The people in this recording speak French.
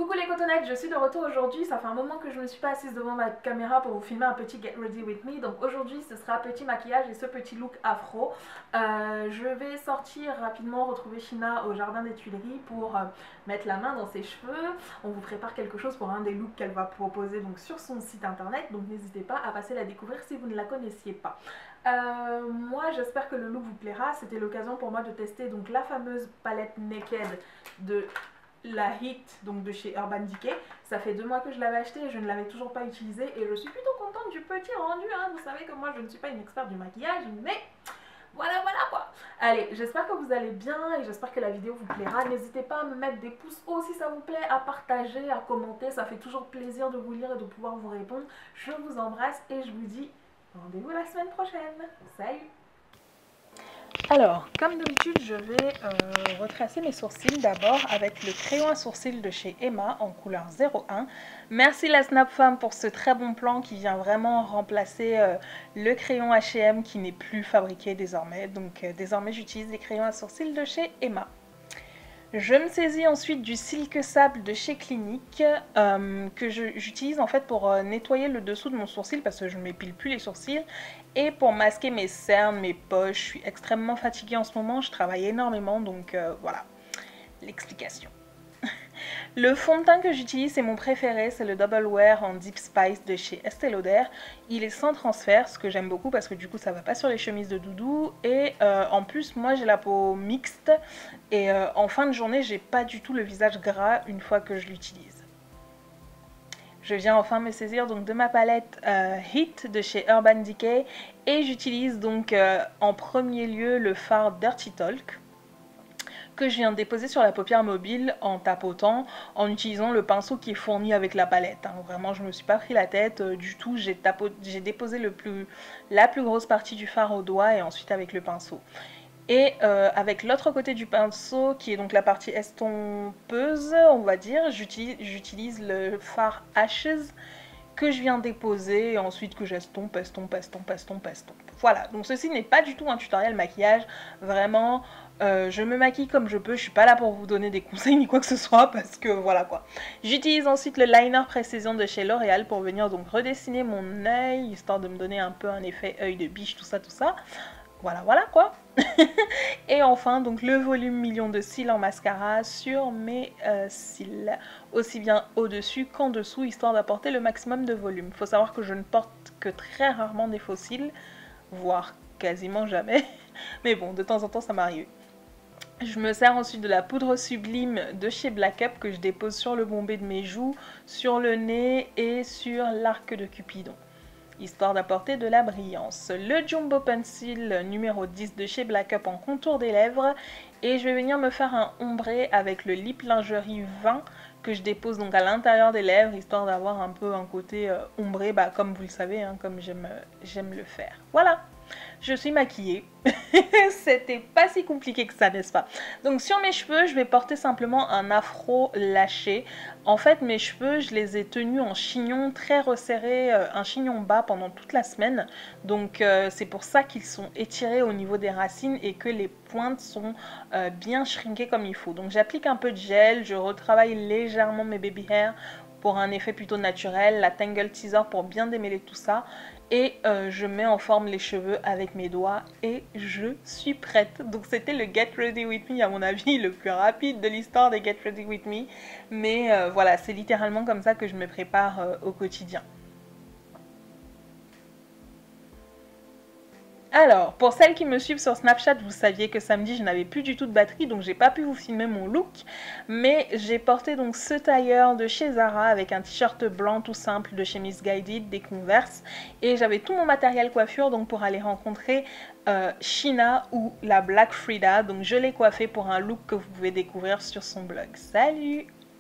Coucou les cotonnettes, je suis de retour aujourd'hui. Ça fait un moment que je ne suis pas assise devant ma caméra pour vous filmer un petit Get Ready With Me. Donc aujourd'hui ce sera petit maquillage et ce petit look afro. Je vais sortir rapidement, retrouver Shina au jardin des Tuileries pour mettre la main dans ses cheveux. On vous prépare quelque chose pour un des looks qu'elle va proposer donc sur son site internet. Donc n'hésitez pas à passer la découvrir si vous ne la connaissiez pas. Moi j'espère que le look vous plaira. C'était l'occasion pour moi de tester donc la fameuse palette Naked de la Hit, donc de chez Urban Decay. Ça fait 2 mois que je l'avais acheté et je ne l'avais toujours pas utilisé et je suis plutôt contente du petit rendu, hein. Vous savez que moi je ne suis pas une experte du maquillage, mais voilà quoi. Allez, j'espère que vous allez bien et j'espère que la vidéo vous plaira. N'hésitez pas à me mettre des pouces hauts si ça vous plaît, à partager, à commenter. Ça fait toujours plaisir de vous lire et de pouvoir vous répondre. Je vous embrasse et je vous dis rendez-vous la semaine prochaine. Salut! Alors, comme d'habitude, je vais retracer mes sourcils d'abord avec le crayon à sourcils de chez Emma en couleur 01. Merci la Snap Femme pour ce très bon plan qui vient vraiment remplacer le crayon H&M qui n'est plus fabriqué désormais. Donc désormais j'utilise les crayons à sourcils de chez Emma. Je me saisis ensuite du Silk Sable de chez Clinique que j'utilise en fait pour nettoyer le dessous de mon sourcil parce que je ne m'épile plus les sourcils et pour masquer mes cernes, mes poches. Je suis extrêmement fatiguée en ce moment, je travaille énormément donc voilà l'explication. Le fond de teint que j'utilise, c'est mon préféré, c'est le Double Wear en Deep Spice de chez Estée Lauder. Il est sans transfert, ce que j'aime beaucoup parce que du coup ça va pas sur les chemises de doudou. Et en plus, moi j'ai la peau mixte et en fin de journée, j'ai pas du tout le visage gras une fois que je l'utilise. Je viens enfin me saisir donc de ma palette Hit de chez Urban Decay et j'utilise donc en premier lieu le fard Dirty Talk que je viens de déposer sur la paupière mobile en tapotant, en utilisant le pinceau qui est fourni avec la palette. Hein. Vraiment, je ne me suis pas pris la tête du tout. J'ai déposé la plus grosse partie du fard au doigt et ensuite avec le pinceau. Et avec l'autre côté du pinceau, qui est donc la partie estompeuse, on va dire, j'utilise le fard Ashes que je viens déposer et ensuite que j'estompe. Voilà, donc ceci n'est pas du tout un tutoriel maquillage, vraiment, je me maquille comme je peux, je suis pas là pour vous donner des conseils ni quoi que ce soit parce que voilà quoi. J'utilise ensuite le liner précision de chez L'Oréal pour venir donc redessiner mon œil, histoire de me donner un peu un effet œil de biche, tout ça. Voilà quoi. Et enfin donc le volume million de cils en mascara sur mes cils, aussi bien au-dessus qu'en dessous, histoire d'apporter le maximum de volume. Faut savoir que je ne porte que très rarement des faux cils, voire quasiment jamais, mais bon, de temps en temps ça m'arrive. Je me sers ensuite de la poudre sublime de chez Black Up que je dépose sur le bombé de mes joues, sur le nez et sur l'arc de Cupidon, histoire d'apporter de la brillance. Le Jumbo Pencil numéro 10 de chez Black Up en contour des lèvres et je vais venir me faire un ombré avec le Lip Lingerie 20 que je dépose donc à l'intérieur des lèvres, histoire d'avoir un peu un côté ombré, bah, comme vous le savez, hein, comme j'aime le faire. Voilà, je suis maquillée. C'était pas si compliqué que ça, n'est-ce pas? Donc sur mes cheveux, je vais porter simplement un afro lâché. En fait, mes cheveux, je les ai tenus en chignon très resserré, un chignon bas pendant toute la semaine. Donc c'est pour ça qu'ils sont étirés au niveau des racines et que les pointes sont bien shrinkées comme il faut. Donc j'applique un peu de gel, je retravaille légèrement mes baby hair pour un effet plutôt naturel, la Tangle Teaser pour bien démêler tout ça. Et je mets en forme les cheveux avec mes doigts et je suis prête. Donc c'était le Get Ready With Me à mon avis le plus rapide de l'histoire des Get Ready With Me. Mais voilà, c'est littéralement comme ça que je me prépare au quotidien. Alors, pour celles qui me suivent sur Snapchat, vous saviez que samedi je n'avais plus du tout de batterie, donc j'ai pas pu vous filmer mon look. Mais j'ai porté donc ce tailleur de chez Zara avec un t-shirt blanc tout simple de chez Missguided, des Converse. Et j'avais tout mon matériel coiffure donc pour aller rencontrer Shina ou la Black Frida. Donc je l'ai coiffée pour un look que vous pouvez découvrir sur son blog. Salut!